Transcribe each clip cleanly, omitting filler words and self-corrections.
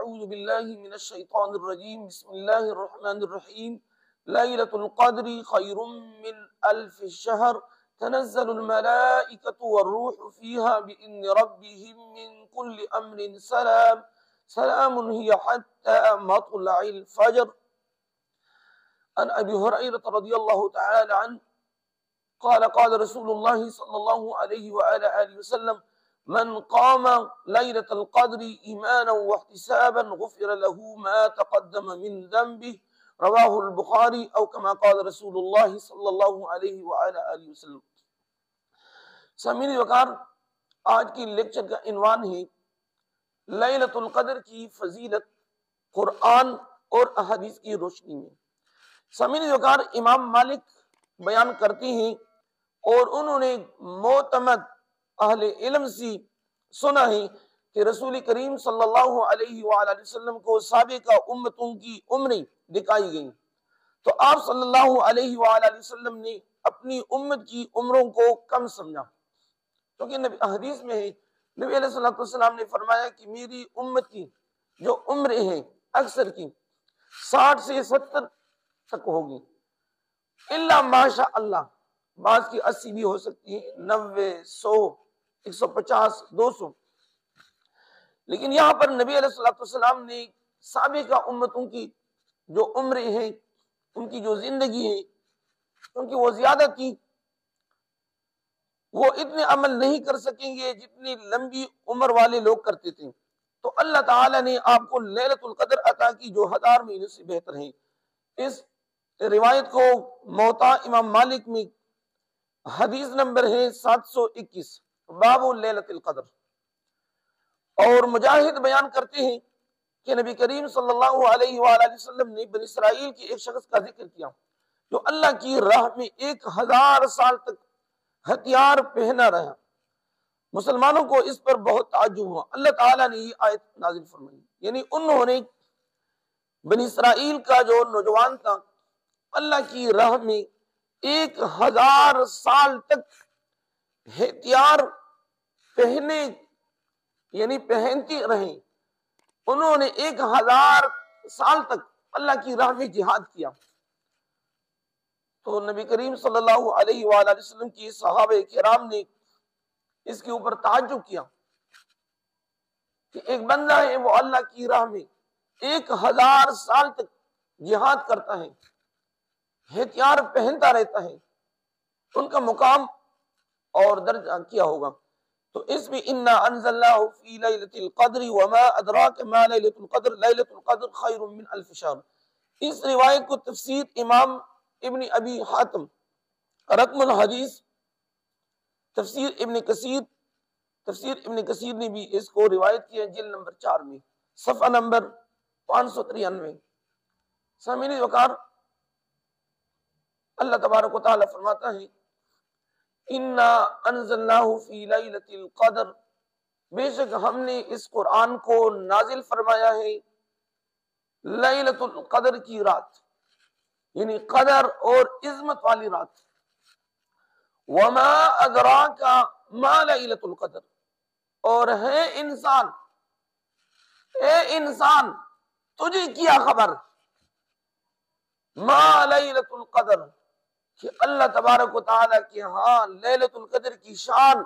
اعوذ باللہ من الشیطان الرجیم بسم اللہ الرحمن الرحیم لیلۃ القدر خیر من الف شہر تنزل الملائکۃ والروح فیہا بإذن ربہم من کل امر سلام سلام ہی حتی مطلع الفجر۔ عن ابی ہریرہ رضی اللہ تعالی عنہ قال قال رسول اللہ صلی اللہ علیہ وآلہ وسلم من قام ليلة القدر إيمانا واحتسابا غفر له ما تقدم من ذنبه رواه البخاری او كما قال رسول اللہ صلی اللہ علیہ وآلہ وسلم۔ سامعین وقار، آج کی لیکچر کا عنوان ہے لیلۃ القدر کی فضیلت قرآن اور احادیث کی روشنی میں۔ سامعین وقار، امام مالک بیان کرتے ہیں اور انہوں نے معتمد اہل علم سے سنا ہے کہ رسول کریم صلی اللہ علیہ وآلہ وسلم کو سابقہ امتوں کی عمریں دکھائی گئیں، تو آپ صلی اللہ علیہ وآلہ وسلم نے اپنی امت کی عمروں کو کم سمجھا، کیونکہ حدیث میں ہے نبی علیہ السلام نے فرمایا کہ میری امت کی جو عمریں ہیں اکثر کی 60 سے 70 تک ہوگی، الا ماشاء اللہ، بعض کی 80 بھی ہو سکتی ہے، 90 100 150 200۔ لیکن یہاں پر نبی علیہ السلام نے سابقہ امتوں کی جو عمریں ہیں، ان کی جو زندگی ہے، کیونکہ وہ زیادہ تھی، وہ اتنے عمل نہیں کر سکیں گے جتنی لمبی عمر والے لوگ کرتے تھے، تو اللہ تعالیٰ نے آپ کو لیلۃ القدر عطا کی جو 1000 مہینے سے بہتر ہیں۔ اس روایت کو موطا امام مالک میں حدیث نمبر ہے 721، باب لیلۃ القدر۔ اور مجاہد بیان کرتے ہیں کہ نبی کریم صلی اللہ علیہ وآلہ وسلم نے بنی اسرائیل کے ایک شخص کا ذکر کیا جو اللہ کی راہ میں 1000 سال تک ہتھیار پہنا رہا۔ مسلمانوں کو اس پر بہت تعجب ہوا، اللہ تعالیٰ نے یہ آیت نازل فرمائی، یعنی انہوں نے بنی اسرائیل کا جو نوجوان تھا اللہ کی راہ میں 1000 سال تک ہتھیار پہنے، یعنی پہنتی رہیں، انہوں نے 1000 سال تک اللہ کی راہ میں جہاد کیا۔ تو نبی کریم صلی اللہ علیہ وآلہ وسلم کی صحابہ کرام نے اس کے اوپر تعجب کیا کہ ایک بندہ ہے وہ اللہ کی راہ میں 1000 سال تک جہاد کرتا ہے، ہتھیار پہنتا رہتا ہے، ان کا مقام اور درجہ کیا ہوگا؟ تو اس میں انا انزلناہ فی لیلۃ القدر وما ادراک ما لیلۃ القدر لیلۃ القدر خیر من الف شہر۔ اس روایت کو تفسیر امام ابن ابی حاتم رقم الحدیث تفسیر ابن کثیر نے بھی اس کو روایت کیا، جلد نمبر 4 میں صفحہ نمبر 593۔ سامعین وقار، اللہ تبارک و تعالی فرماتا ہے انا انزلناہ فی لیلۃ القدر، بے شک ہم نے اس قرآن کو نازل فرمایا ہے لیلۃ القدر کی رات، یعنی قدر اور عظمت والی رات۔ وما ادراک ما لیلۃ القدر، اور ہے انسان، اے انسان تجھے کیا خبر، ما لیلۃ القدر، کہ اللہ تبارک و تعالیٰ کے ہاں لیلۃ القدر کی شان،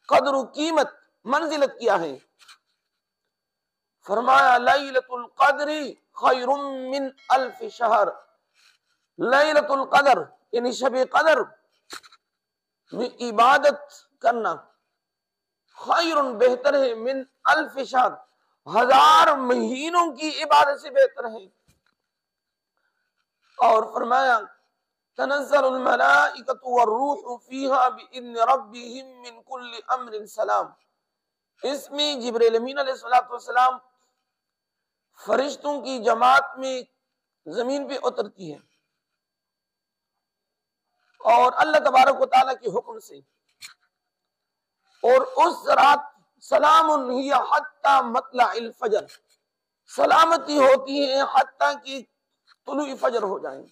قدر و قیمت، منزلت کیا ہے؟ فرمایا لیلۃ القدر خیر من الف شہر، لیلۃ القدر یعنی شب قدر میں عبادت کرنا خیر بہتر ہے، من الف شہر 1000 مہینوں کی عبادت سے بہتر ہے۔ اور فرمایا تنزل الملائکۃ والروح فیہا بإذن ربہم من کل امر سلام، اس میں جبرائیل امین علیہ السلام فرشتوں کی جماعت میں زمین پہ اترتی ہے اور اللہ تبارک و تعالیٰ کے حکم سے، اور اس رات سلام ہی حتی مطلع الفجر، سلامتی ہوتی ہے حتیٰ کہ طلوع فجر ہو جائیں۔